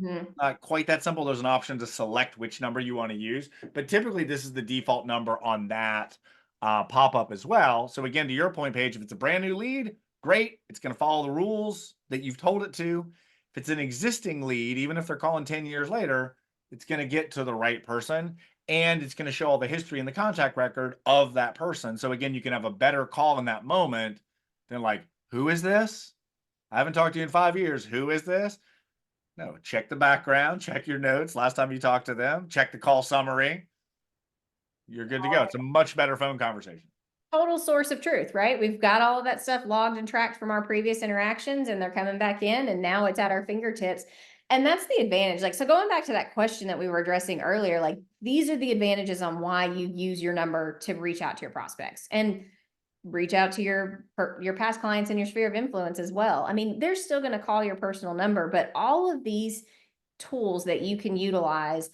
Not quite that simple. There's an option to select which number you want to use, but typically this is the default number on that pop-up as well. So again, to your point, Paige, if it's a brand new lead, great. It's going to follow the rules that you've told it to. If it's an existing lead, even if they're calling 10 years later, it's going to get to the right person, and it's going to show all the history and the contact record of that person. So again, you can have a better call in that moment than like, who is this? I haven't talked to you in 5 years. Who is this? No, check the background, check your notes. Last time you talked to them, check the call summary. You're good to go. It's a much better phone conversation. Total source of truth, right? We've got all of that stuff logged and tracked from our previous interactions, and they're coming back in, and now it's at our fingertips. And that's the advantage. Like, so going back to that question that we were addressing earlier, like these are the advantages on why you use your number to reach out to your prospects and reach out to your past clients and your sphere of influence as well. I mean, they're still going to call your personal number, but all of these tools that you can utilize,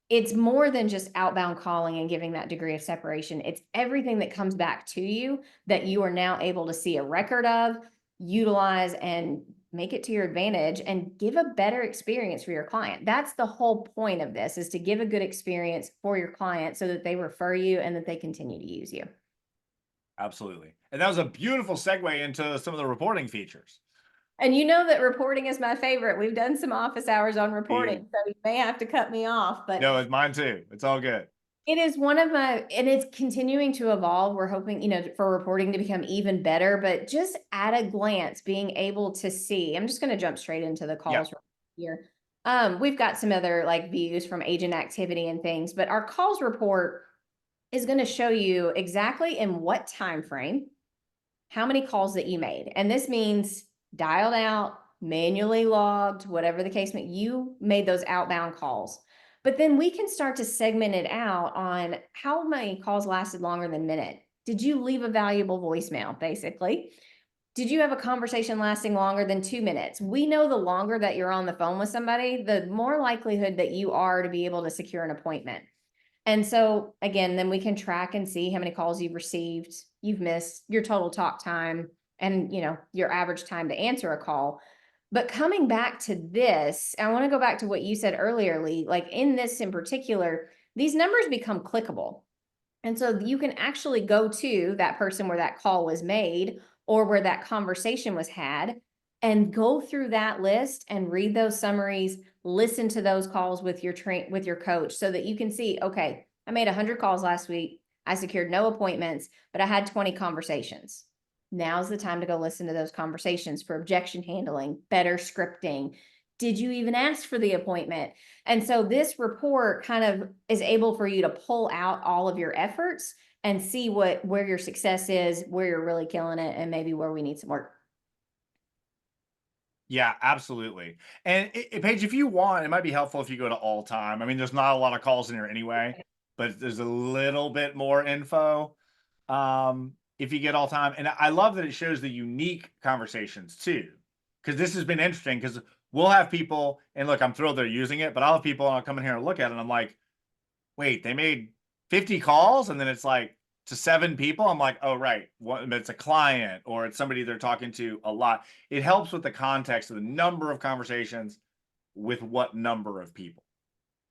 it's more than just outbound calling and giving that degree of separation. It's everything that comes back to you that you are now able to see a record of, utilize, and make it to your advantage and give a better experience for your client. That's the whole point of this, is to give a good experience for your client so that they refer you and that they continue to use you. Absolutely. And that was a beautiful segue into some of the reporting features. And you know that reporting is my favorite. We've done some office hours on reporting, so you may have to cut me off, but no, it's mine too. It's all good. it is one of my, and it's continuing to evolve. We're hoping, for reporting to become even better, but just at a glance, being able to see, I'm just going to jump straight into the calls here. We've got some other like views from agent activity and things, but our calls report is going to show you exactly in what time frame, how many calls that you made. And this means dialed out, manually logged, whatever the case may be, you made those outbound calls. But then we can start to segment it out on how many calls lasted longer than a minute. Did you leave a valuable voicemail, basically? Did you have a conversation lasting longer than 2 minutes? We know the longer that you're on the phone with somebody, the more likelihood that you are to be able to secure an appointment. And so again, then we can track and see how many calls you've received, you've missed, your total talk time, and your average time to answer a call. But coming back to this, I want to go back to what you said earlier, Lee, like in this in particular, these numbers become clickable. And so you can actually go to that person where that call was made or where that conversation was had and go through that list and read those summaries, listen to those calls with your coach so that you can see, okay, I made 100 calls last week. I secured no appointments, but I had 20 conversations. Now's the time to go listen to those conversations for objection handling, better scripting. Did you even ask for the appointment? And so this report kind of is able for you to pull out all of your efforts and see where your success is, where you're really killing it, and maybe where we need some work. Yeah, absolutely. And Paige, if you want, it might be helpful if you go to all time. I mean, there's not a lot of calls in here anyway, but there's a little bit more info if you get all time. And I love that it shows the unique conversations too, because this has been interesting because we'll have people, and look, I'm thrilled they're using it, but I'll have people and I'll come in here and look at it and I'm like, wait, they made 50 calls and then it's like to 7 people. I'm like, oh, right. It's a client or it's somebody they're talking to a lot. It helps with the context of the number of conversations with what number of people.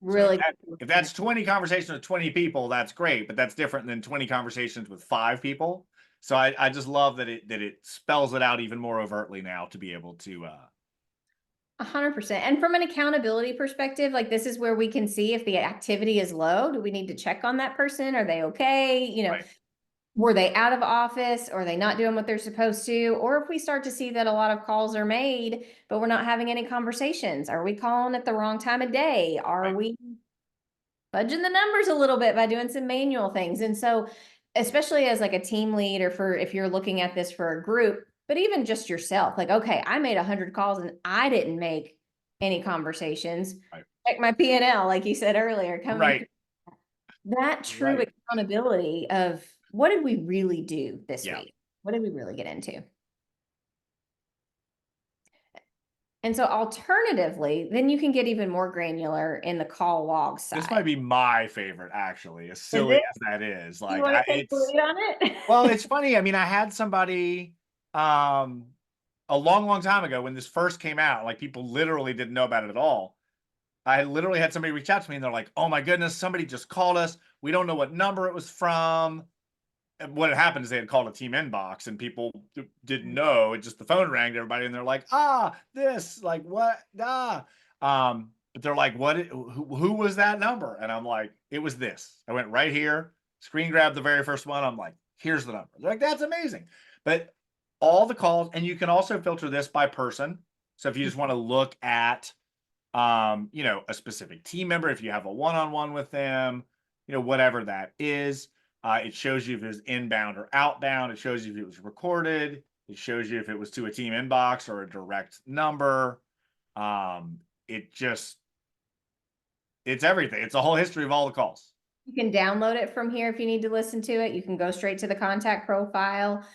Really, so if that's 20 conversations with 20 people, that's great, but that's different than 20 conversations with 5 people. So I just love that it spells it out even more overtly now to be able to 100%. And from an accountability perspective, like this is where we can see if the activity is low. Do we need to check on that person? Are they okay? Right. were they out of office? Or are they not doing what they're supposed to? Or if we start to see that a lot of calls are made, but we're not having any conversations, are we calling at the wrong time of day? Are Right. we fudging the numbers a little bit by doing some manual things? And so, especially as like a team lead, or for if you're looking at this for a group, but even just yourself, like, okay, I made 100 calls and I didn't make any conversations. Right. Check my P&L, like you said earlier, coming Right. that true Right. accountability of what did we really do this Yeah. week? What did we really get into? And so alternatively, then you can get even more granular in the call log This side. might be my favorite, actually, as Is silly it? as that is. You Like, want to take the it's lead on it? well, it's funny. I mean, I had somebody um a long time ago when this first came out, like people literally didn't know about it at all. I literally had somebody reach out to me and they're like, "Oh my goodness, somebody just called us. We don't know what number it was from." And what had happened is they had called a team inbox and people didn't know. It just the phone rang to everybody and they're like, this, like what? But they're like, who was that number? And I'm like, it was this. I went right here, screen grabbed the very first one. I'm like, here's the number. They're like, that's amazing. But all the calls, and you can also filter this by person. So if you just want to look at a specific team member, if you have a one-on-one with them, whatever that is. It shows you if it was inbound or outbound. It shows you if it was recorded. It shows you if it was to a team inbox or a direct number. It just, it's everything. It's a whole history of all the calls. You can download it from here if you need to listen to it. You can go straight to the contact profile.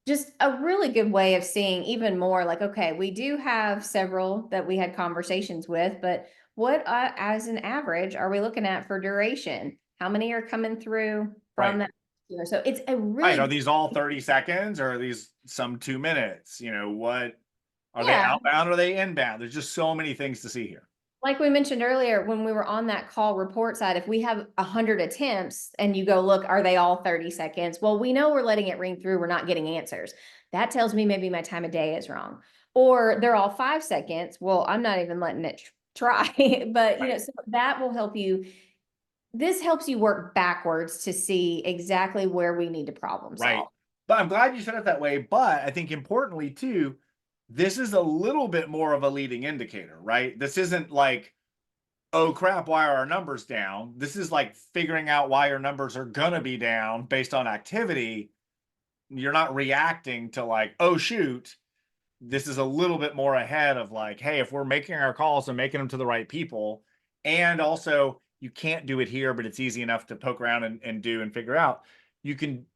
Just a really good way of seeing even more like, okay, we do have several that we had conversations with, but what as an average are we looking at for duration? How many are coming through from Right. that? So it's a Right. really, Are these all 30 seconds or are these some 2 minutes? What are they yeah, outbound or are they inbound? There's just so many things to see here. like we mentioned earlier, when we were on that call report side, if we have 100 attempts and you go, look, are they all 30 seconds? Well, we know we're letting it ring through. We're not getting answers. That tells me maybe my time of day is wrong. Or they're all 5 seconds. Well, I'm not even letting it try. But, Right. so that will help you. This helps you work backwards to see exactly where we need to problem Right. solve. But I'm glad you said it that way. But I think importantly too, this is a little bit more of a leading indicator, right? This isn't like, oh crap, why are our numbers down? This is like figuring out why your numbers are gonna be down based on activity. You're not reacting to like, oh shoot. This is a little bit more ahead of like, hey, if we're making our calls and making them to the right people, and also you can't do it here, but it's easy enough to poke around and do and figure out. You can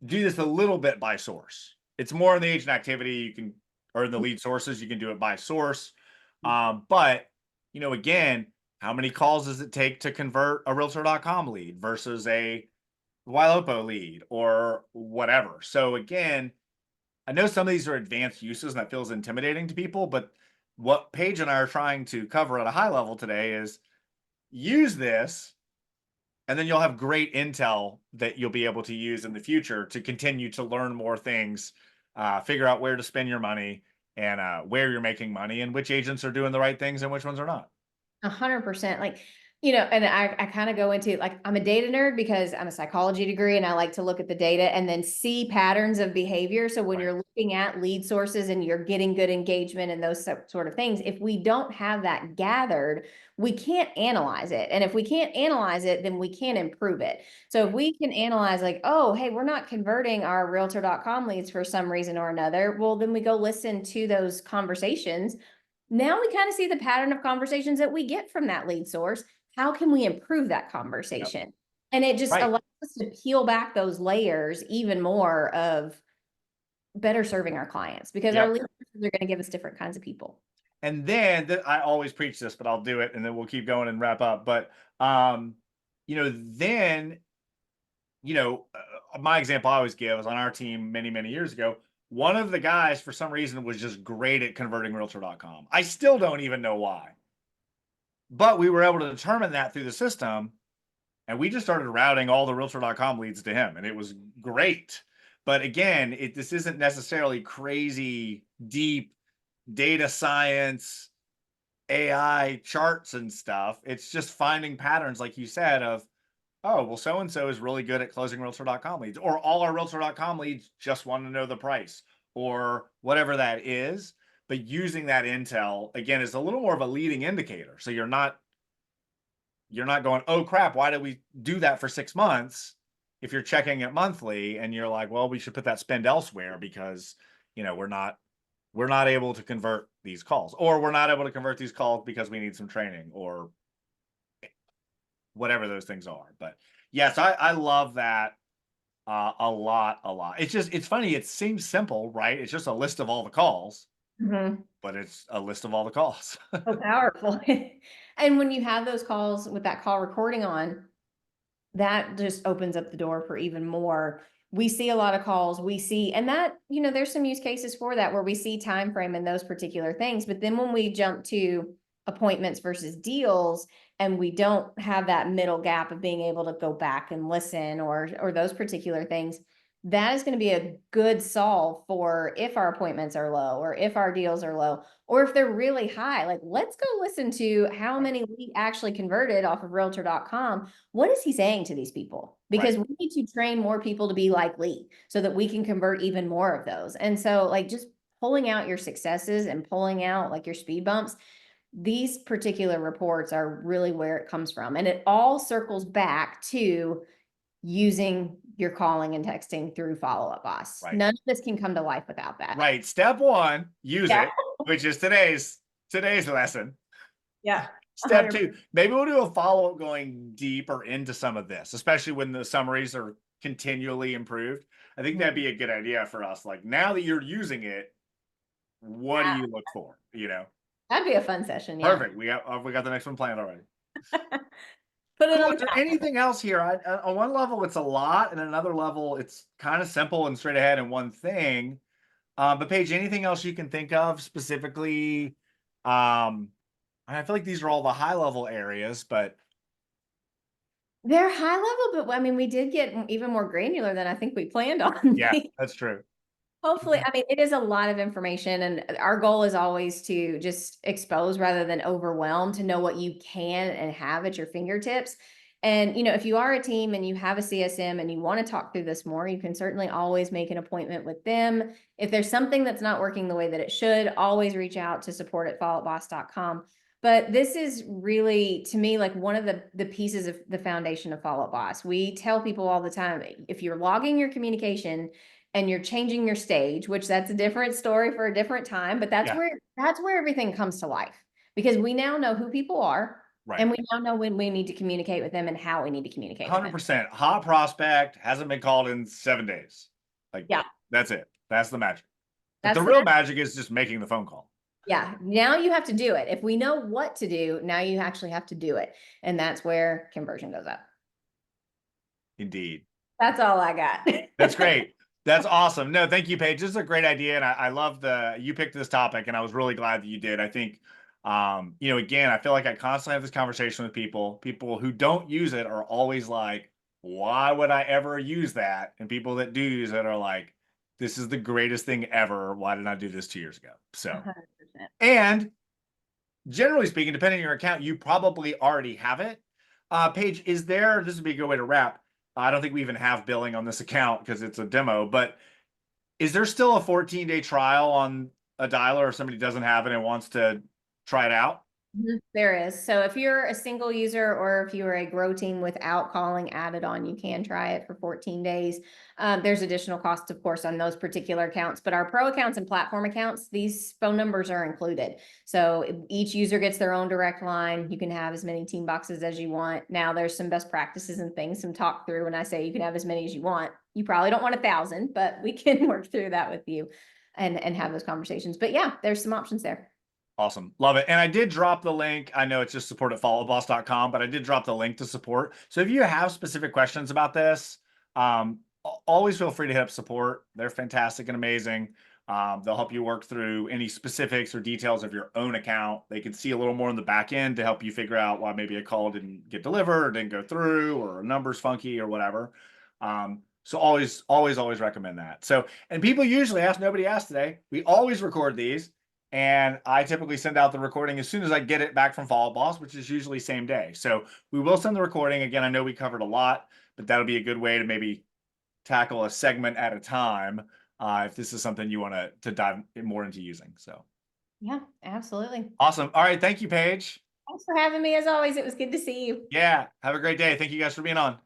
do this a little bit by source. It's more in the agent activity. You can, or in the lead sources, you can do it by source. But again, how many calls does it take to convert a realtor.com lead versus a Ylopo lead or whatever? So again, I know some of these are advanced uses and that feels intimidating to people, but what Paige and I are trying to cover at a high level today is use this and then you'll have great intel that you'll be able to use in the future to continue to learn more things, figure out where to spend your money and where you're making money and which agents are doing the right things and which ones are not. 100%. Like, and I kind of go into like, I'm a data nerd because I'm a psychology degree and I like to look at the data and then see patterns of behavior. So when Right. you're looking at lead sources and you're getting good engagement and those sort of things, if we don't have that gathered, we can't analyze it. And if we can't analyze it, then we can't improve it. So if we can analyze like, oh, hey, we're not converting our realtor.com leads for some reason or another, well, then we go listen to those conversations. Now we kind of see the pattern of conversations that we get from that lead source. How can we improve that conversation? Yep. And it just Right. allows us to peel back those layers even more of better serving our clients because Yep. our lead sources are going to give us different kinds of people. And then I always preach this, but I'll do it and then we'll keep going and wrap up. But, then, my example I always give is on our team many years ago. One of the guys, for some reason, was just great at converting realtor.com. I still don't even know why. But we were able to determine that through the system. And we just started routing all the realtor.com leads to him. And it was great. But again, this isn't necessarily crazy, deep data science, AI charts and stuff. It's just finding patterns, like you said, of oh, well, so-and-so is really good at closing realtor.com leads, or all our realtor.com leads just want to know the price, or whatever that is. But using that intel, again, is a little more of a leading indicator. So you're not going, oh crap, why did we do that for 6 months? If you're checking it monthly and you're like, well, we should put that spend elsewhere because, we're not able to convert these calls, or we're not able to convert these calls because we need some training, or whatever those things are. But yes, I love that a lot, a lot. It's funny. It seems simple, right? It's just a list of all the calls, Mhm. but it's a list of all the calls. So powerful. And when you have those calls with that call recording on, that just opens up the door for even more. We see a lot of calls, we see, and that, there's some use cases for that where we see time frame and those particular things. But then when we jump to appointments versus deals, and we don't have that middle gap of being able to go back and listen, or those particular things, that is going to be a good solve for if our appointments are low, or if our deals are low, or if they're really high. Like, let's go listen to how many we actually converted off of realtor.com. What is he saying to these people? Because Right. we need to train more people to be like Lee so that we can convert even more of those. And so, like, just pulling out your successes and pulling out like your speed bumps, these particular reports are really where it comes from. And it all circles back to using your calling and texting through Follow Up Boss. Right. None of this can come to life without that. Right. Step one, use Yeah. it, which is today's lesson. Yeah. Step 100%. two, maybe we'll do a follow-up going deeper into some of this, especially when the summaries are continually improved. I think that'd be a good idea for us. Like, now that you're using it, what do Yeah. you look for? That'd be a fun session. Yeah. Perfect. We got the next one planned already. Put it Cool. on Is the there anything else here? On one level, it's a lot, and another level, it's kind of simple and straight ahead in one thing. But Paige, anything else you can think of specifically? I feel like these are all the high level areas, but They're high level, but I mean, we did get even more granular than I think we planned on. yeah, that's true. Hopefully, I mean, it is a lot of information, and our goal is always to just expose rather than overwhelm, to know what you can and have at your fingertips. And, if you are a team and you have a CSM and you want to talk through this more, you can certainly always make an appointment with them. If there's something that's not working the way that it should, always reach out to support@followupboss.com. But this is really, to me, like one of the pieces of the foundation of Follow Up Boss. We tell people all the time, if you're logging your communication and you're changing your stage, which that's a different story for a different time, but Yeah, that's where everything comes to life, because we now know who people are, right. and we now know when we need to communicate with them and how we need to communicate with them. 100% hot prospect, hasn't been called in 7 days. Like, Yeah, that's it. That's the magic. But that's the the real magic is just making the phone call. yeah. Now you have to do it. If we know what to do, now you actually have to do it, and that's where conversion goes up. Indeed. That's all I got. That's great. That's awesome. No, thank you, Paige. This is a great idea. And I love you picked this topic, and I was really glad that you did. I think, again, I feel like I constantly have this conversation with people who don't use it are always like, why would I ever use that? And people that do use it are like, this is the greatest thing ever. Why didn't I do this 2 years ago? So, 100%. and generally speaking, depending on your account, you probably already have it. Paige, this would be a good way to wrap. I don't think we even have billing on this account because it's a demo, but is there still a 14-day trial on a dialer if somebody doesn't have it and wants to try it out? There is. So if you're a single user, or if you are a grow team without calling added on, you can try it for 14 days. There's additional costs, of course, on those particular accounts, but our pro accounts and platform accounts, these phone numbers are included. So each user gets their own direct line. You can have as many team boxes as you want. Now there's some best practices and things, some talk through when I say you can have as many as you want. You probably don't want 1,000, but we can work through that with you and have those conversations. But yeah, there's some options there. Awesome. Love it. And I did drop the link. I know it's just support@followboss.com, but I did drop the link to support. So if you have specific questions about this, always feel free to hit up support. They're fantastic and amazing. They'll help you work through any specifics or details of your own account. They can see a little more in the back end to help you figure out why maybe a call didn't get delivered or didn't go through, or a number's funky or whatever. So always recommend that. So, and people usually ask, nobody asked today. We always record these. And I typically send out the recording as soon as I get it back from Follow Up Boss, which is usually same day. So we will send the recording. Again, I know we covered a lot, but that'll be a good way to maybe tackle a segment at a time if this is something you want to dive more into using. So Yeah, absolutely. awesome. All right. Thank you, Paige. Thanks for having me. As always, it was good to see you. Yeah. Have a great day. Thank you guys for being on.